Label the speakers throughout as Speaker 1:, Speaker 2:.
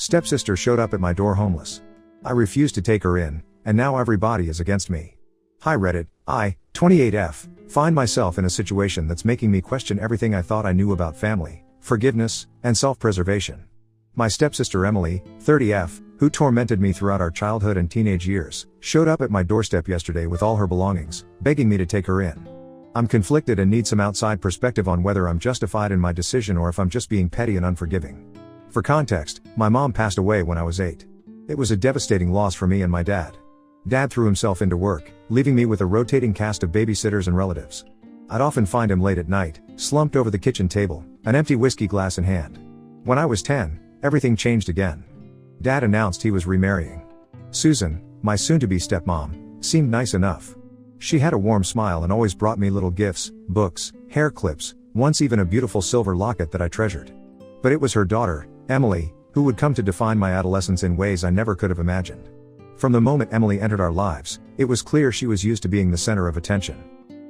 Speaker 1: Stepsister showed up at my door homeless. I refused to take her in, and now everybody is against me. Hi Reddit, I, 28F, find myself in a situation that's making me question everything I thought I knew about family, forgiveness, and self-preservation. My stepsister Emily, 30F, who tormented me throughout our childhood and teenage years, showed up at my doorstep yesterday with all her belongings, begging me to take her in. I'm conflicted and need some outside perspective on whether I'm justified in my decision or if I'm just being petty and unforgiving. For context, my mom passed away when I was 8. It was a devastating loss for me and my dad. Dad threw himself into work, leaving me with a rotating cast of babysitters and relatives. I'd often find him late at night, slumped over the kitchen table, an empty whiskey glass in hand. When I was 10, everything changed again. Dad announced he was remarrying. Susan, my soon-to-be stepmom, seemed nice enough. She had a warm smile and always brought me little gifts, books, hair clips, once even a beautiful silver locket that I treasured. But it was her daughter, Emily, who would come to define my adolescence in ways I never could have imagined. From the moment Emily entered our lives, it was clear she was used to being the center of attention.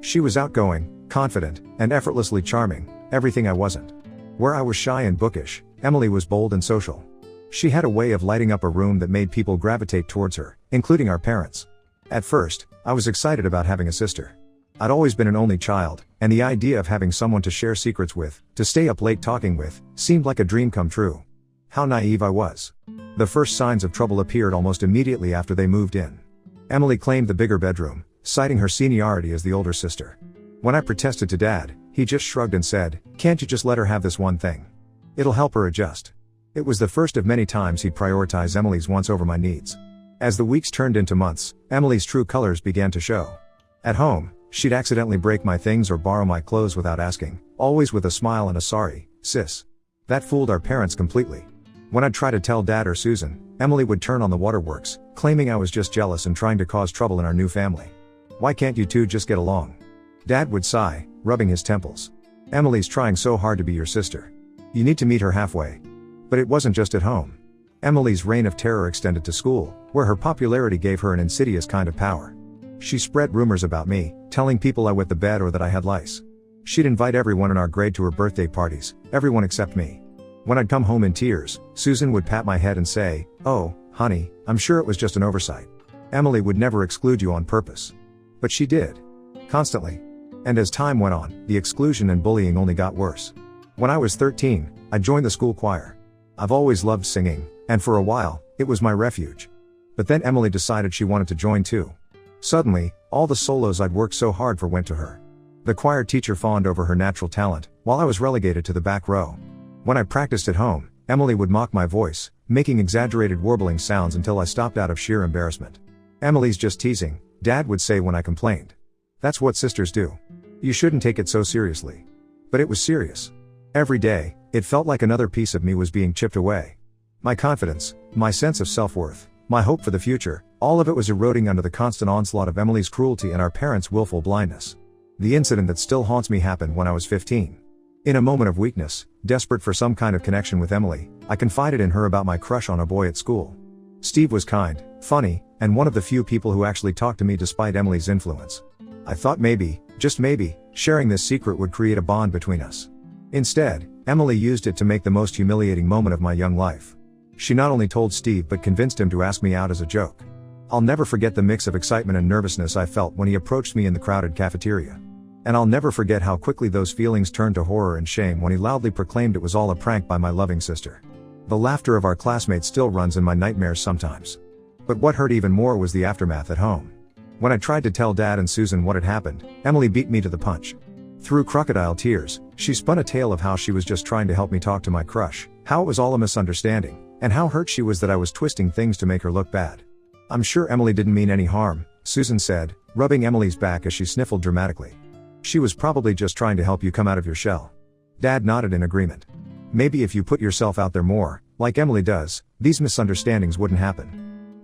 Speaker 1: She was outgoing, confident, and effortlessly charming, everything I wasn't. Where I was shy and bookish, Emily was bold and social. She had a way of lighting up a room that made people gravitate towards her, including our parents. At first, I was excited about having a sister. I'd always been an only child, and the idea of having someone to share secrets with, to stay up late talking with, seemed like a dream come true. How naive I was. The first signs of trouble appeared almost immediately after they moved in. Emily claimed the bigger bedroom, citing her seniority as the older sister. When I protested to Dad, he just shrugged and said, "Can't you just let her have this one thing? It'll help her adjust." It was the first of many times he'd prioritize Emily's wants over my needs. As the weeks turned into months, Emily's true colors began to show. At home, she'd accidentally break my things or borrow my clothes without asking, always with a smile and a "sorry, sis." That fooled our parents completely. When I'd try to tell Dad or Susan, Emily would turn on the waterworks, claiming I was just jealous and trying to cause trouble in our new family. "Why can't you two just get along?" Dad would sigh, rubbing his temples. "Emily's trying so hard to be your sister. You need to meet her halfway." But it wasn't just at home. Emily's reign of terror extended to school, where her popularity gave her an insidious kind of power. She spread rumors about me, telling people I wet the bed or that I had lice. She'd invite everyone in our grade to her birthday parties, everyone except me. When I'd come home in tears, Susan would pat my head and say, "Oh, honey, I'm sure it was just an oversight. Emily would never exclude you on purpose." But she did. Constantly. And as time went on, the exclusion and bullying only got worse. When I was 13, I joined the school choir. I've always loved singing, and for a while, it was my refuge. But then Emily decided she wanted to join too. Suddenly, all the solos I'd worked so hard for went to her. The choir teacher fawned over her natural talent, while I was relegated to the back row. When I practiced at home, Emily would mock my voice, making exaggerated warbling sounds until I stopped out of sheer embarrassment. "Emily's just teasing," Dad would say when I complained. "That's what sisters do. You shouldn't take it so seriously." But it was serious. Every day, it felt like another piece of me was being chipped away. My confidence, my sense of self-worth, my hope for the future, all of it was eroding under the constant onslaught of Emily's cruelty and our parents' willful blindness. The incident that still haunts me happened when I was 15. In a moment of weakness, desperate for some kind of connection with Emily, I confided in her about my crush on a boy at school. Steve was kind, funny, and one of the few people who actually talked to me despite Emily's influence. I thought maybe, just maybe, sharing this secret would create a bond between us. Instead, Emily used it to make the most humiliating moment of my young life. She not only told Steve but convinced him to ask me out as a joke. I'll never forget the mix of excitement and nervousness I felt when he approached me in the crowded cafeteria. And I'll never forget how quickly those feelings turned to horror and shame when he loudly proclaimed it was all a prank by my loving sister. The laughter of our classmates still runs in my nightmares sometimes. But what hurt even more was the aftermath at home. When I tried to tell Dad and Susan what had happened, Emily beat me to the punch. Through crocodile tears, she spun a tale of how she was just trying to help me talk to my crush, how it was all a misunderstanding, and how hurt she was that I was twisting things to make her look bad. "I'm sure Emily didn't mean any harm," Susan said, rubbing Emily's back as she sniffled dramatically. "She was probably just trying to help you come out of your shell." Dad nodded in agreement. "Maybe if you put yourself out there more, like Emily does, these misunderstandings wouldn't happen."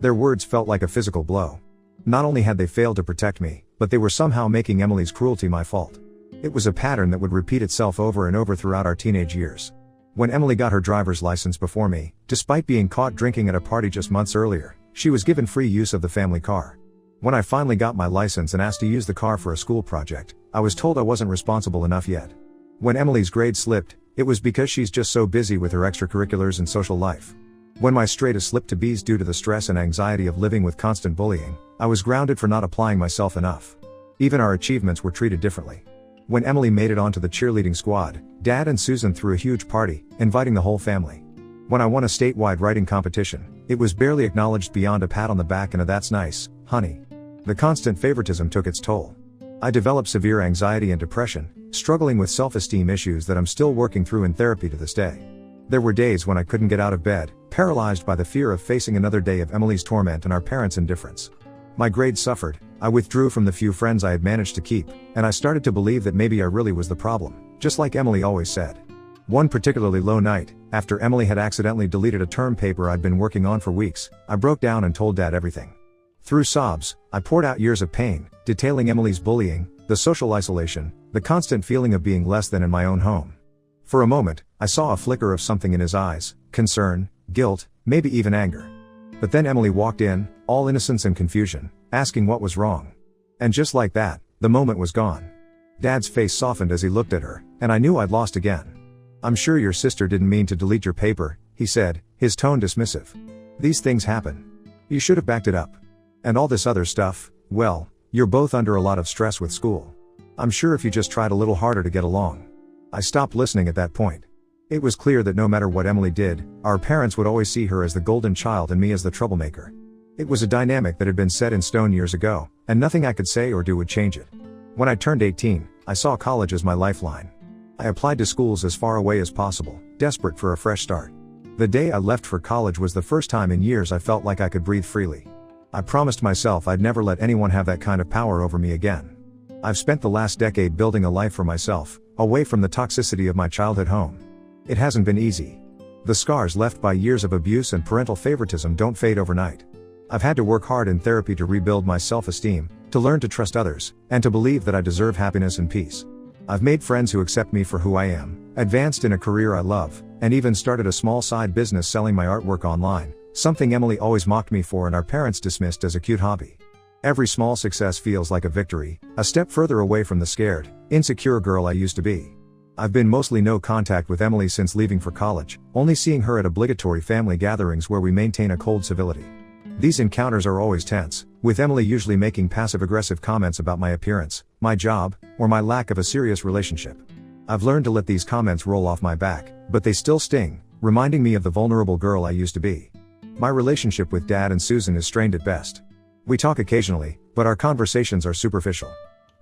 Speaker 1: Their words felt like a physical blow. Not only had they failed to protect me, but they were somehow making Emily's cruelty my fault. It was a pattern that would repeat itself over and over throughout our teenage years. When Emily got her driver's license before me, despite being caught drinking at a party just months earlier, she was given free use of the family car. When I finally got my license and asked to use the car for a school project, I was told I wasn't responsible enough yet. When Emily's grade slipped, it was because she's just so busy with her extracurriculars and social life. When my status slipped to B's due to the stress and anxiety of living with constant bullying, I was grounded for not applying myself enough. Even our achievements were treated differently. When Emily made it onto the cheerleading squad, Dad and Susan threw a huge party, inviting the whole family. When I won a statewide writing competition, it was barely acknowledged beyond a pat on the back and a "that's nice, honey." The constant favoritism took its toll. I developed severe anxiety and depression, struggling with self-esteem issues that I'm still working through in therapy to this day. There were days when I couldn't get out of bed, paralyzed by the fear of facing another day of Emily's torment and our parents' indifference. My grades suffered, I withdrew from the few friends I had managed to keep, and I started to believe that maybe I really was the problem, just like Emily always said. One particularly low night, after Emily had accidentally deleted a term paper I'd been working on for weeks, I broke down and told Dad everything. Through sobs, I poured out years of pain, detailing Emily's bullying, the social isolation, the constant feeling of being less than in my own home. For a moment, I saw a flicker of something in his eyes, concern, guilt, maybe even anger. But then Emily walked in, all innocence and confusion, asking what was wrong. And just like that, the moment was gone. Dad's face softened as he looked at her, and I knew I'd lost again. "I'm sure your sister didn't mean to delete your paper," he said, his tone dismissive. "These things happen. You should have backed it up. And all this other stuff, well, you're both under a lot of stress with school. I'm sure if you just tried a little harder to get along." I stopped listening at that point. It was clear that no matter what Emily did, our parents would always see her as the golden child and me as the troublemaker. It was a dynamic that had been set in stone years ago, and nothing I could say or do would change it. When I turned 18, I saw college as my lifeline. I applied to schools as far away as possible, desperate for a fresh start. The day I left for college was the first time in years I felt like I could breathe freely. I promised myself I'd never let anyone have that kind of power over me again. I've spent the last decade building a life for myself, away from the toxicity of my childhood home. It hasn't been easy. The scars left by years of abuse and parental favoritism don't fade overnight. I've had to work hard in therapy to rebuild my self-esteem, to learn to trust others, and to believe that I deserve happiness and peace. I've made friends who accept me for who I am, advanced in a career I love, and even started a small side business selling my artwork online, something Emily always mocked me for and our parents dismissed as a cute hobby. Every small success feels like a victory, a step further away from the scared, insecure girl I used to be. I've been mostly no contact with Emily since leaving for college, only seeing her at obligatory family gatherings where we maintain a cold civility. These encounters are always tense, with Emily usually making passive-aggressive comments about my appearance, my job, or my lack of a serious relationship. I've learned to let these comments roll off my back, but they still sting, reminding me of the vulnerable girl I used to be. My relationship with Dad and Susan is strained at best. We talk occasionally, but our conversations are superficial.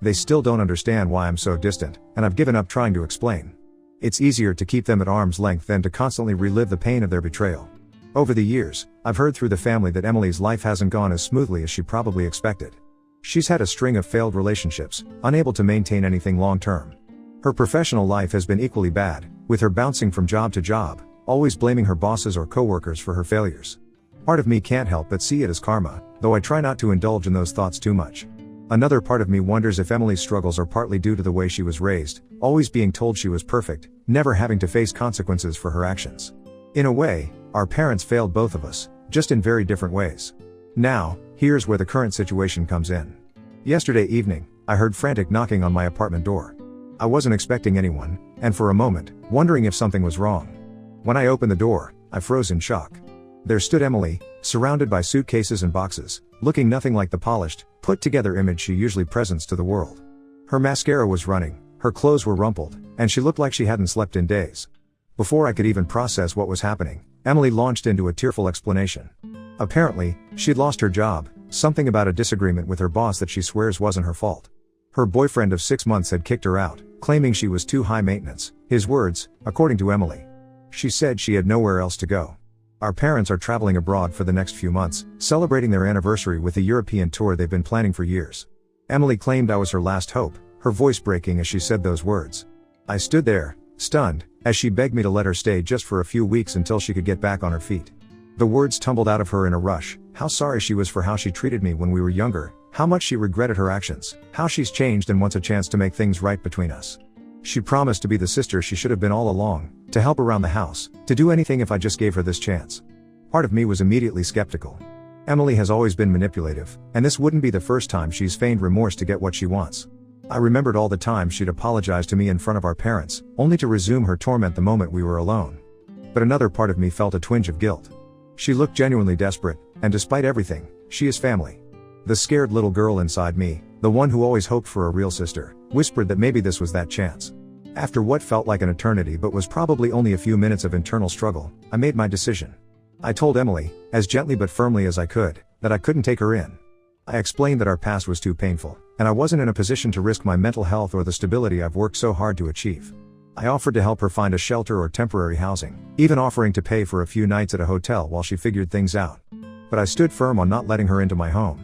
Speaker 1: They still don't understand why I'm so distant, and I've given up trying to explain. It's easier to keep them at arm's length than to constantly relive the pain of their betrayal. Over the years, I've heard through the family that Emily's life hasn't gone as smoothly as she probably expected. She's had a string of failed relationships, unable to maintain anything long-term. Her professional life has been equally bad, with her bouncing from job to job, always blaming her bosses or coworkers for her failures. Part of me can't help but see it as karma, though I try not to indulge in those thoughts too much. Another part of me wonders if Emily's struggles are partly due to the way she was raised, always being told she was perfect, never having to face consequences for her actions. In a way, our parents failed both of us, just in very different ways. Now, here's where the current situation comes in. Yesterday evening, I heard frantic knocking on my apartment door. I wasn't expecting anyone, and for a moment, wondering if something was wrong. When I opened the door, I froze in shock. There stood Emily, surrounded by suitcases and boxes, looking nothing like the polished, put-together image she usually presents to the world. Her mascara was running, her clothes were rumpled, and she looked like she hadn't slept in days. Before I could even process what was happening, Emily launched into a tearful explanation. Apparently, she'd lost her job, something about a disagreement with her boss that she swears wasn't her fault. Her boyfriend of 6 months had kicked her out, claiming she was too high maintenance, his words, according to Emily. She said she had nowhere else to go. Our parents are traveling abroad for the next few months, celebrating their anniversary with a European tour they've been planning for years. Emily claimed I was her last hope, her voice breaking as she said those words. I stood there, stunned, as she begged me to let her stay just for a few weeks until she could get back on her feet. The words tumbled out of her in a rush, how sorry she was for how she treated me when we were younger, how much she regretted her actions, how she's changed and wants a chance to make things right between us. She promised to be the sister she should have been all along, to help around the house, to do anything if I just gave her this chance. Part of me was immediately skeptical. Emily has always been manipulative, and this wouldn't be the first time she's feigned remorse to get what she wants. I remembered all the times she'd apologize to me in front of our parents, only to resume her torment the moment we were alone. But another part of me felt a twinge of guilt. She looked genuinely desperate, and despite everything, she is family. The scared little girl inside me, the one who always hoped for a real sister, whispered that maybe this was that chance. After what felt like an eternity but was probably only a few minutes of internal struggle, I made my decision. I told Emily, as gently but firmly as I could, that I couldn't take her in. I explained that our past was too painful, and I wasn't in a position to risk my mental health or the stability I've worked so hard to achieve. I offered to help her find a shelter or temporary housing, even offering to pay for a few nights at a hotel while she figured things out. But I stood firm on not letting her into my home.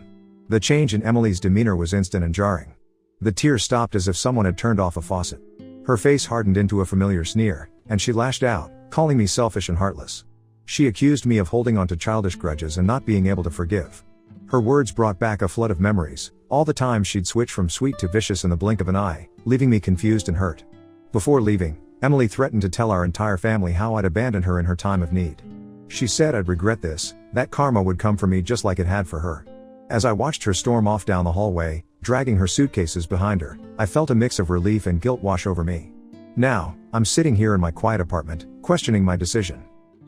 Speaker 1: The change in Emily's demeanor was instant and jarring. The tears stopped as if someone had turned off a faucet. Her face hardened into a familiar sneer, and she lashed out, calling me selfish and heartless. She accused me of holding on to childish grudges and not being able to forgive. Her words brought back a flood of memories, all the times she'd switched from sweet to vicious in the blink of an eye, leaving me confused and hurt. Before leaving, Emily threatened to tell our entire family how I'd abandoned her in her time of need. She said I'd regret this, that karma would come for me just like it had for her. As I watched her storm off down the hallway, dragging her suitcases behind her, I felt a mix of relief and guilt wash over me. Now, I'm sitting here in my quiet apartment, questioning my decision.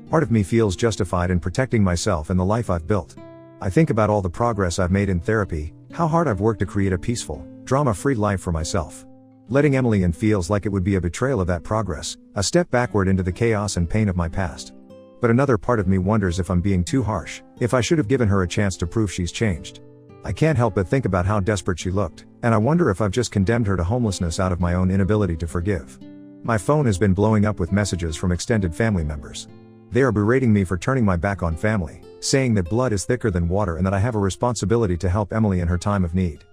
Speaker 1: Part of me feels justified in protecting myself and the life I've built. I think about all the progress I've made in therapy, how hard I've worked to create a peaceful, drama-free life for myself. Letting Emily in feels like it would be a betrayal of that progress, a step backward into the chaos and pain of my past. But another part of me wonders if I'm being too harsh, if I should have given her a chance to prove she's changed. I can't help but think about how desperate she looked, and I wonder if I've just condemned her to homelessness out of my own inability to forgive. My phone has been blowing up with messages from extended family members. They are berating me for turning my back on family, saying that blood is thicker than water and that I have a responsibility to help Emily in her time of need.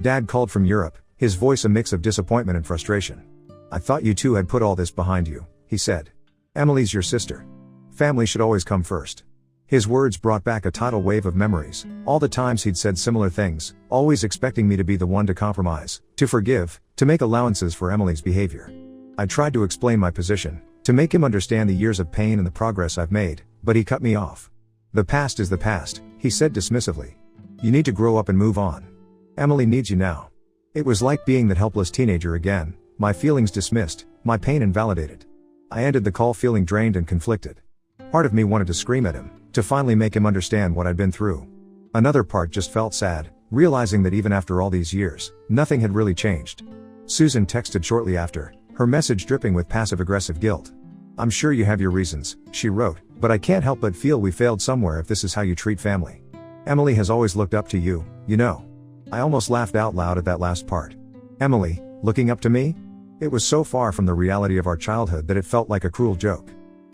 Speaker 1: Dad called from Europe, his voice a mix of disappointment and frustration. I thought you two had put all this behind you, he said. Emily's your sister. Family should always come first. His words brought back a tidal wave of memories, all the times he'd said similar things, always expecting me to be the one to compromise, to forgive, to make allowances for Emily's behavior. I tried to explain my position, to make him understand the years of pain and the progress I've made, but he cut me off. The past is the past, he said dismissively. You need to grow up and move on. Emily needs you now. It was like being that helpless teenager again, my feelings dismissed, my pain invalidated. I ended the call feeling drained and conflicted. Part of me wanted to scream at him, to finally make him understand what I'd been through. Another part just felt sad, realizing that even after all these years, nothing had really changed. Susan texted shortly after, her message dripping with passive-aggressive guilt. I'm sure you have your reasons, she wrote, but I can't help but feel we failed somewhere if this is how you treat family. Emily has always looked up to you, you know. I almost laughed out loud at that last part. Emily, looking up to me? It was so far from the reality of our childhood that it felt like a cruel joke.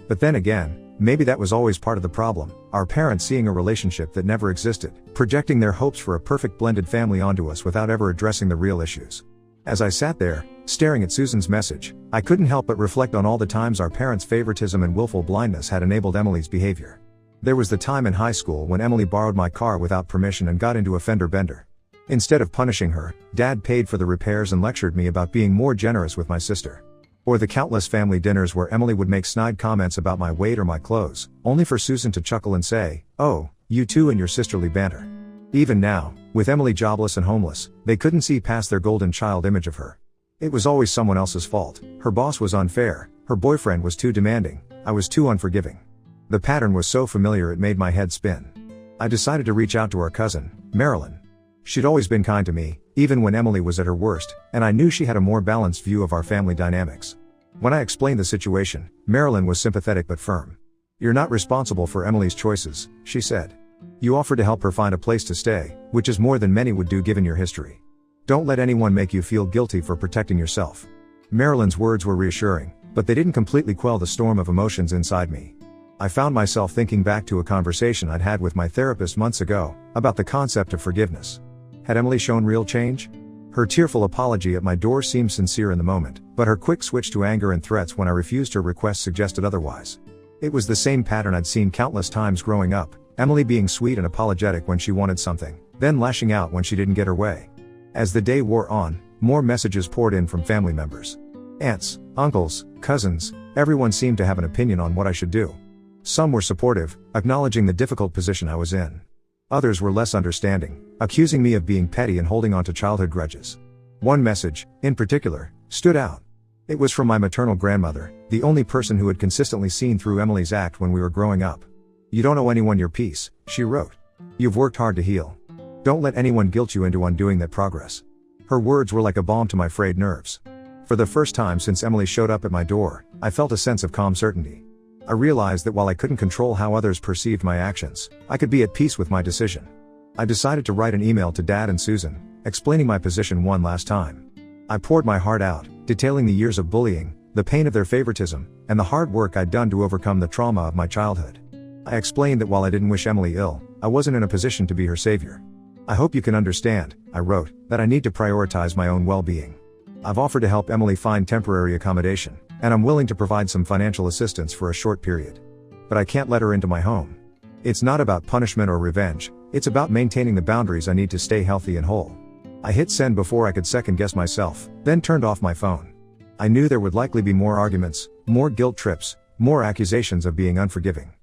Speaker 1: But then again, maybe that was always part of the problem, our parents seeing a relationship that never existed, projecting their hopes for a perfect blended family onto us without ever addressing the real issues. As I sat there, staring at Susan's message, I couldn't help but reflect on all the times our parents' favoritism and willful blindness had enabled Emily's behavior. There was the time in high school when Emily borrowed my car without permission and got into a fender bender. Instead of punishing her, Dad paid for the repairs and lectured me about being more generous with my sister. Or the countless family dinners where Emily would make snide comments about my weight or my clothes, only for Susan to chuckle and say, "Oh, you two and your sisterly banter." Even now, with Emily jobless and homeless, they couldn't see past their golden child image of her. It was always someone else's fault. Her boss was unfair, her boyfriend was too demanding, I was too unforgiving. The pattern was so familiar it made my head spin. I decided to reach out to our cousin, Marilyn. She'd always been kind to me, even when Emily was at her worst, and I knew she had a more balanced view of our family dynamics. When I explained the situation, Marilyn was sympathetic but firm. You're not responsible for Emily's choices, she said. You offered to help her find a place to stay, which is more than many would do given your history. Don't let anyone make you feel guilty for protecting yourself. Marilyn's words were reassuring, but they didn't completely quell the storm of emotions inside me. I found myself thinking back to a conversation I'd had with my therapist months ago, about the concept of forgiveness. Had Emily shown real change? Her tearful apology at my door seemed sincere in the moment, but her quick switch to anger and threats when I refused her request suggested otherwise. It was the same pattern I'd seen countless times growing up, Emily being sweet and apologetic when she wanted something, then lashing out when she didn't get her way. As the day wore on, more messages poured in from family members. Aunts, uncles, cousins, everyone seemed to have an opinion on what I should do. Some were supportive, acknowledging the difficult position I was in. Others were less understanding, accusing me of being petty and holding on to childhood grudges. One message, in particular, stood out. It was from my maternal grandmother, the only person who had consistently seen through Emily's act when we were growing up. You don't owe anyone your peace, she wrote. You've worked hard to heal. Don't let anyone guilt you into undoing that progress. Her words were like a balm to my frayed nerves. For the first time since Emily showed up at my door, I felt a sense of calm certainty. I realized that while I couldn't control how others perceived my actions, I could be at peace with my decision. I decided to write an email to Dad and Susan, explaining my position one last time. I poured my heart out, detailing the years of bullying, the pain of their favoritism, and the hard work I'd done to overcome the trauma of my childhood. I explained that while I didn't wish Emily ill, I wasn't in a position to be her savior. I hope you can understand, I wrote, that I need to prioritize my own well-being. I've offered to help Emily find temporary accommodation, and I'm willing to provide some financial assistance for a short period. But I can't let her into my home. It's not about punishment or revenge, it's about maintaining the boundaries I need to stay healthy and whole. I hit send before I could second-guess myself, then turned off my phone. I knew there would likely be more arguments, more guilt trips, more accusations of being unforgiving.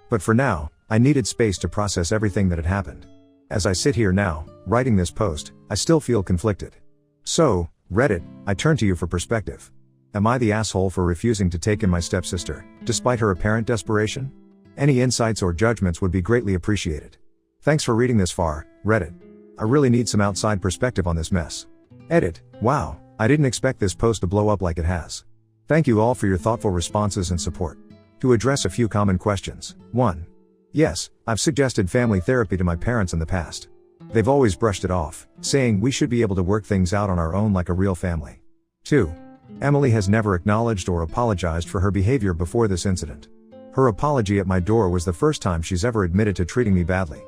Speaker 1: But for now, I needed space to process everything that had happened. As I sit here now, writing this post, I still feel conflicted. So, Reddit, I turn to you for perspective. Am I the asshole for refusing to take in my stepsister, despite her apparent desperation? Any insights or judgments would be greatly appreciated. Thanks for reading this far, Reddit. I really need some outside perspective on this mess. Edit, wow, I didn't expect this post to blow up like it has. Thank you all for your thoughtful responses and support. To address a few common questions. 1. Yes, I've suggested family therapy to my parents in the past. They've always brushed it off, saying we should be able to work things out on our own like a real family. 2. Emily has never acknowledged or apologized for her behavior before this incident. Her apology at my door was the first time she's ever admitted to treating me badly.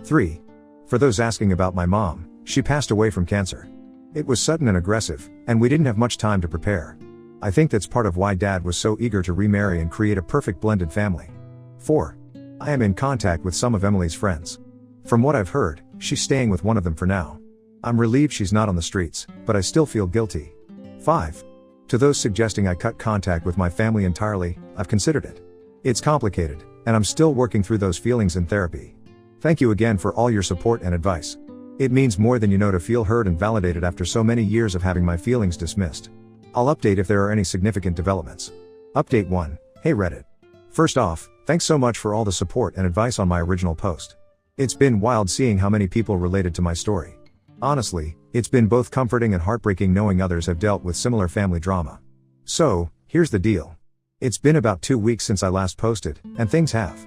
Speaker 1: 3. For those asking about my mom, she passed away from cancer. It was sudden and aggressive, and we didn't have much time to prepare. I think that's part of why Dad was so eager to remarry and create a perfect blended family. 4. I am in contact with some of Emily's friends. From what I've heard, she's staying with one of them for now. I'm relieved she's not on the streets, but I still feel guilty. 5. To those suggesting I cut contact with my family entirely, I've considered it. It's complicated, and I'm still working through those feelings in therapy. Thank you again for all your support and advice. It means more than you know to feel heard and validated after so many years of having my feelings dismissed. I'll update if there are any significant developments. Update 1. Hey Reddit. First off, thanks so much for all the support and advice on my original post. It's been wild seeing how many people related to my story. Honestly, it's been both comforting and heartbreaking knowing others have dealt with similar family drama. So, here's the deal. It's been about 2 weeks since I last posted, and things have.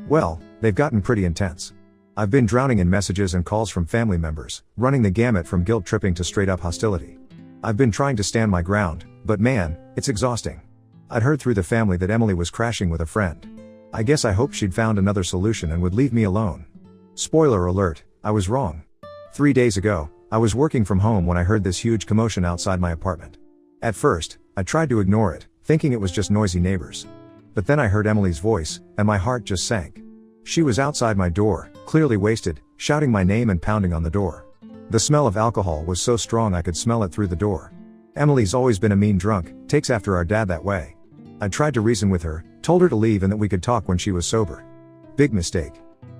Speaker 1: Well, they've gotten pretty intense. I've been drowning in messages and calls from family members, running the gamut from guilt tripping to straight up hostility. I've been trying to stand my ground, but man, it's exhausting. I'd heard through the family that Emily was crashing with a friend. I guess I hoped she'd found another solution and would leave me alone. Spoiler alert, I was wrong. 3 days ago, I was working from home when I heard this huge commotion outside my apartment. At first, I tried to ignore it, thinking it was just noisy neighbors. But then I heard Emily's voice, and my heart just sank. She was outside my door, clearly wasted, shouting my name and pounding on the door. The smell of alcohol was so strong I could smell it through the door. Emily's always been a mean drunk, takes after our dad that way. I tried to reason with her, told her to leave and that we could talk when she was sober. Big mistake.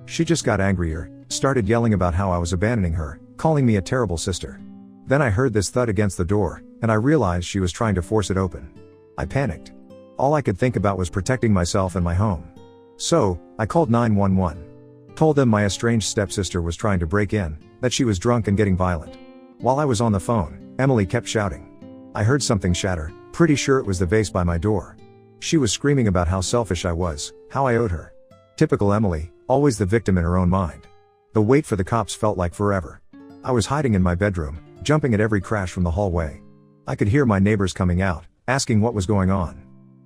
Speaker 1: She just got angrier, started yelling about how I was abandoning her, calling me a terrible sister. Then I heard this thud against the door, and I realized she was trying to force it open. I panicked. All I could think about was protecting myself and my home. So, I called 911. Told them my estranged stepsister was trying to break in, that she was drunk and getting violent. While I was on the phone, Emily kept shouting. I heard something shatter, pretty sure it was the vase by my door. She was screaming about how selfish I was, how I owed her. Typical Emily, always the victim in her own mind. The wait for the cops felt like forever. I was hiding in my bedroom, jumping at every crash from the hallway. I could hear my neighbors coming out, asking what was going on.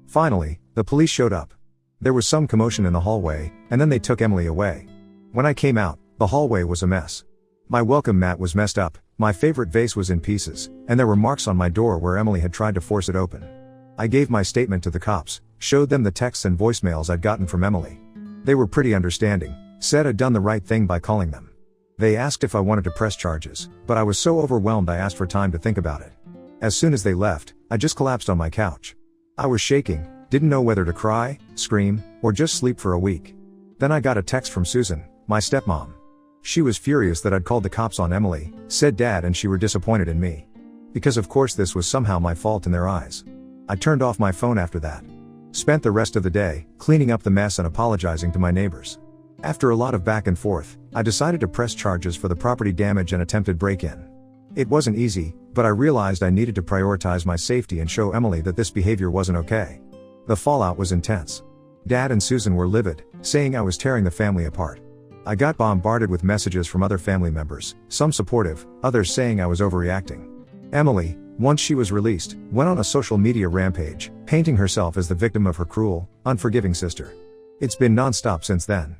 Speaker 1: Finally, the police showed up. There was some commotion in the hallway, and then they took Emily away. When I came out, the hallway was a mess. My welcome mat was messed up, my favorite vase was in pieces, and there were marks on my door where Emily had tried to force it open. I gave my statement to the cops, showed them the texts and voicemails I'd gotten from Emily. They were pretty understanding, said I'd done the right thing by calling them. They asked if I wanted to press charges, but I was so overwhelmed I asked for time to think about it. As soon as they left, I just collapsed on my couch. I was shaking, didn't know whether to cry, scream, or just sleep for a week. Then I got a text from Susan, my stepmom. She was furious that I'd called the cops on Emily, said Dad and she were disappointed in me. Because of course this was somehow my fault in their eyes. I turned off my phone after that. Spent the rest of the day, cleaning up the mess and apologizing to my neighbors. After a lot of back and forth, I decided to press charges for the property damage and attempted break-in. It wasn't easy, but I realized I needed to prioritize my safety and show Emily that this behavior wasn't okay. The fallout was intense. Dad and Susan were livid, saying I was tearing the family apart. I got bombarded with messages from other family members, some supportive, others saying I was overreacting. Emily, once she was released, went on a social media rampage, painting herself as the victim of her cruel, unforgiving sister. It's been non-stop since then.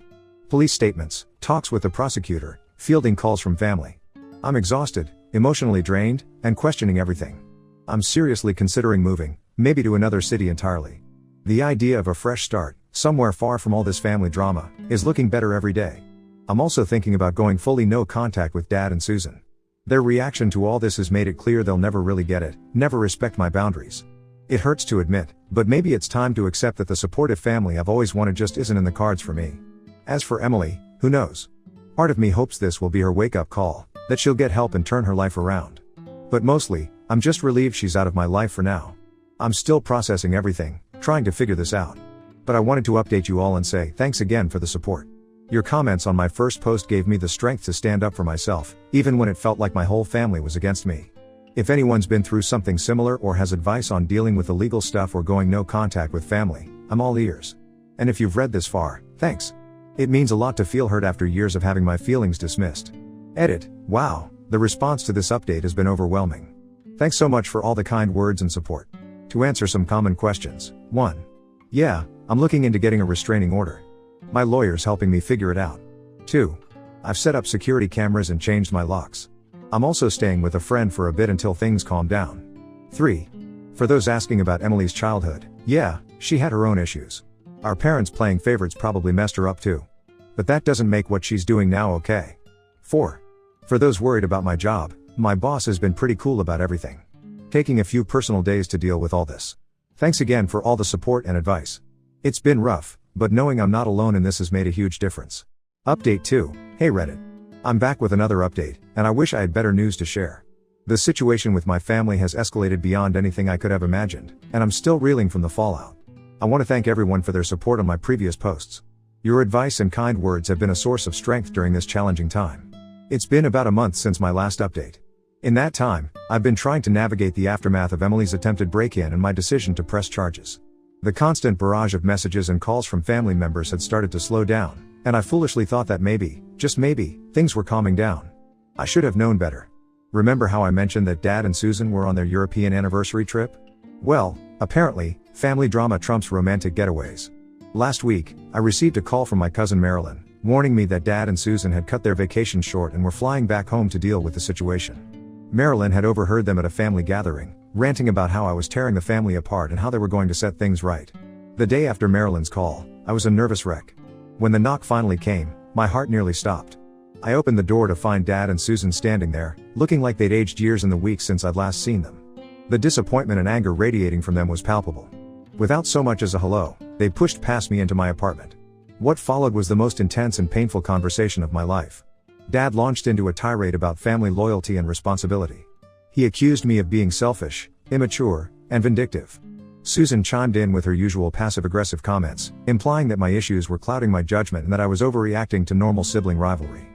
Speaker 1: Police statements, talks with the prosecutor, fielding calls from family. I'm exhausted, emotionally drained, and questioning everything. I'm seriously considering moving, maybe to another city entirely. The idea of a fresh start, somewhere far from all this family drama, is looking better every day. I'm also thinking about going fully no contact with Dad and Susan. Their reaction to all this has made it clear they'll never really get it, never respect my boundaries. It hurts to admit, but maybe it's time to accept that the supportive family I've always wanted just isn't in the cards for me. As for Emily, who knows? Part of me hopes this will be her wake-up call, that she'll get help and turn her life around. But mostly, I'm just relieved she's out of my life for now. I'm still processing everything, trying to figure this out. But I wanted to update you all and say thanks again for the support. Your comments on my first post gave me the strength to stand up for myself, even when it felt like my whole family was against me. If anyone's been through something similar or has advice on dealing with illegal stuff or going no contact with family, I'm all ears. And if you've read this far, thanks. It means a lot to feel heard after years of having my feelings dismissed. Edit. Wow, the response to this update has been overwhelming. Thanks so much for all the kind words and support. To answer some common questions. 1. Yeah, I'm looking into getting a restraining order. My lawyer's helping me figure it out. 2. I've set up security cameras and changed my locks. I'm also staying with a friend for a bit until things calm down. 3. For those asking about Emily's childhood, yeah, she had her own issues. Our parents playing favorites probably messed her up too. But that doesn't make what she's doing now okay. 4. For those worried about my job, my boss has been pretty cool about everything. Taking a few personal days to deal with all this. Thanks again for all the support and advice. It's been rough, but knowing I'm not alone in this has made a huge difference. Update 2. Hey Reddit. I'm back with another update, and I wish I had better news to share. The situation with my family has escalated beyond anything I could have imagined, and I'm still reeling from the fallout. I want to thank everyone for their support on my previous posts. Your advice and kind words have been a source of strength during this challenging time. It's been about a month since my last update. In that time, I've been trying to navigate the aftermath of Emily's attempted break-in and my decision to press charges. The constant barrage of messages and calls from family members had started to slow down, and I foolishly thought that maybe, just maybe, things were calming down. I should have known better. Remember how I mentioned that Dad and Susan were on their European anniversary trip? Well, apparently, family drama trumps romantic getaways. Last week, I received a call from my cousin Marilyn, warning me that Dad and Susan had cut their vacation short and were flying back home to deal with the situation. Marilyn had overheard them at a family gathering, ranting about how I was tearing the family apart and how they were going to set things right. The day after Marilyn's call, I was a nervous wreck. When the knock finally came, my heart nearly stopped. I opened the door to find Dad and Susan standing there, looking like they'd aged years in the weeks since I'd last seen them. The disappointment and anger radiating from them was palpable. Without so much as a hello, they pushed past me into my apartment. What followed was the most intense and painful conversation of my life. Dad launched into a tirade about family loyalty and responsibility. He accused me of being selfish, immature, and vindictive. Susan chimed in with her usual passive-aggressive comments, implying that my issues were clouding my judgment and that I was overreacting to normal sibling rivalry.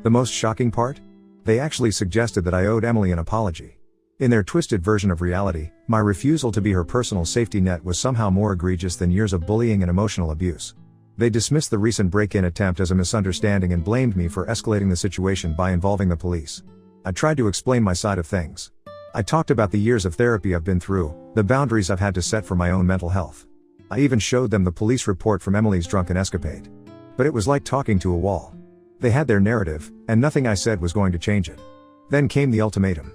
Speaker 1: The most shocking part? They actually suggested that I owed Emily an apology. In their twisted version of reality, my refusal to be her personal safety net was somehow more egregious than years of bullying and emotional abuse. They dismissed the recent break-in attempt as a misunderstanding and blamed me for escalating the situation by involving the police. I tried to explain my side of things. I talked about the years of therapy I've been through, the boundaries I've had to set for my own mental health. I even showed them the police report from Emily's drunken escapade. But it was like talking to a wall. They had their narrative, and nothing I said was going to change it. Then came the ultimatum.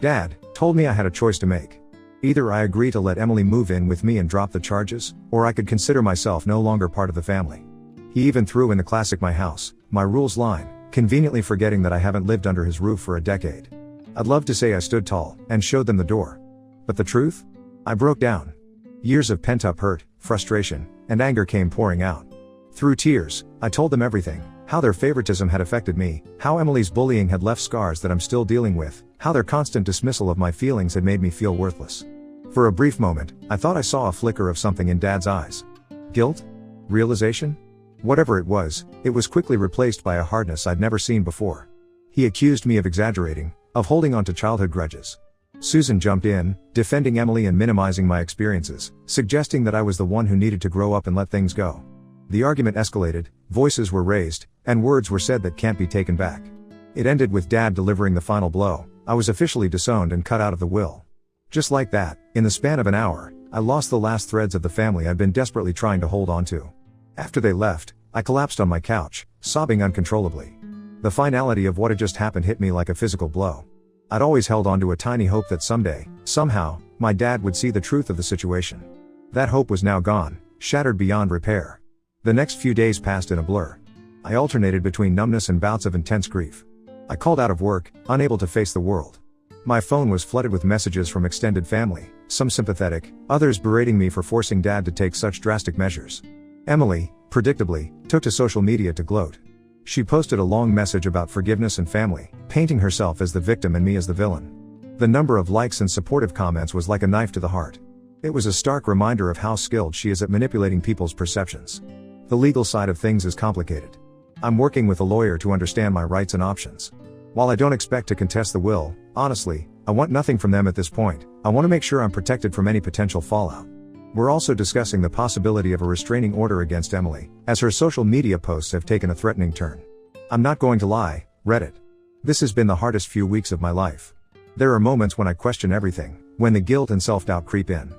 Speaker 1: Dad told me I had a choice to make. Either I agree to let Emily move in with me and drop the charges, or I could consider myself no longer part of the family. He even threw in the classic "my house, my rules" line, conveniently forgetting that I haven't lived under his roof for a decade. I'd love to say I stood tall and showed them the door. But the truth? I broke down. Years of pent-up hurt, frustration, and anger came pouring out. Through tears, I told them everything, how their favoritism had affected me, how Emily's bullying had left scars that I'm still dealing with, how their constant dismissal of my feelings had made me feel worthless. For a brief moment, I thought I saw a flicker of something in Dad's eyes. Guilt? Realization? Whatever it was quickly replaced by a hardness I'd never seen before. He accused me of exaggerating, of holding on to childhood grudges. Susan jumped in, defending Emily and minimizing my experiences, suggesting that I was the one who needed to grow up and let things go. The argument escalated, voices were raised, and words were said that can't be taken back. It ended with Dad delivering the final blow. I was officially disowned and cut out of the will. Just like that, in the span of an hour, I lost the last threads of the family I'd been desperately trying to hold on to. After they left, I collapsed on my couch, sobbing uncontrollably. The finality of what had just happened hit me like a physical blow. I'd always held on to a tiny hope that someday, somehow, my dad would see the truth of the situation. That hope was now gone, shattered beyond repair. The next few days passed in a blur. I alternated between numbness and bouts of intense grief. I called out of work, unable to face the world. My phone was flooded with messages from extended family, some sympathetic, others berating me for forcing Dad to take such drastic measures. Emily, predictably, took to social media to gloat. She posted a long message about forgiveness and family, painting herself as the victim and me as the villain. The number of likes and supportive comments was like a knife to the heart. It was a stark reminder of how skilled she is at manipulating people's perceptions. The legal side of things is complicated. I'm working with a lawyer to understand my rights and options. While I don't expect to contest the will, honestly, I want nothing from them at this point. I want to make sure I'm protected from any potential fallout. We're also discussing the possibility of a restraining order against Emily, as her social media posts have taken a threatening turn. I'm not going to lie, Reddit. This has been the hardest few weeks of my life. There are moments when I question everything, when the guilt and self-doubt creep in.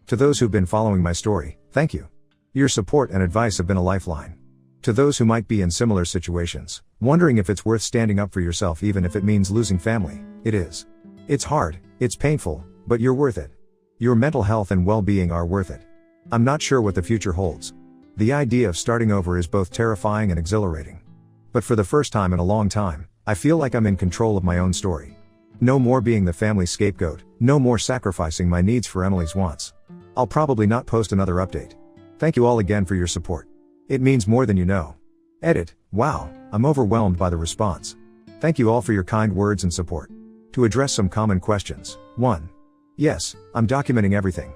Speaker 1: To those who've been following my story, thank you. Your support and advice have been a lifeline. To those who might be in similar situations, wondering if it's worth standing up for yourself even if it means losing family, it is. It's hard, it's painful, but you're worth it. Your mental health and well-being are worth it. I'm not sure what the future holds. The idea of starting over is both terrifying and exhilarating. But for the first time in a long time, I feel like I'm in control of my own story. No more being the family scapegoat, no more sacrificing my needs for Emily's wants. I'll probably not post another update. Thank you all again for your support. It means more than you know. Edit. Wow, I'm overwhelmed by the response. Thank you all for your kind words and support. To address some common questions. 1. Yes, I'm documenting everything.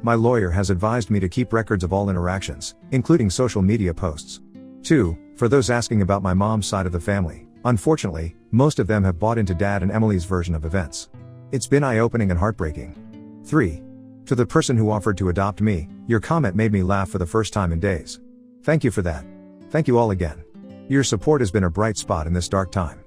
Speaker 1: My lawyer has advised me to keep records of all interactions, including social media posts. 2. For those asking about my mom's side of the family, unfortunately, most of them have bought into Dad and Emily's version of events. It's been eye-opening and heartbreaking. 3. To the person who offered to adopt me, your comment made me laugh for the first time in days. Thank you for that. Thank you all again. Your support has been a bright spot in this dark time.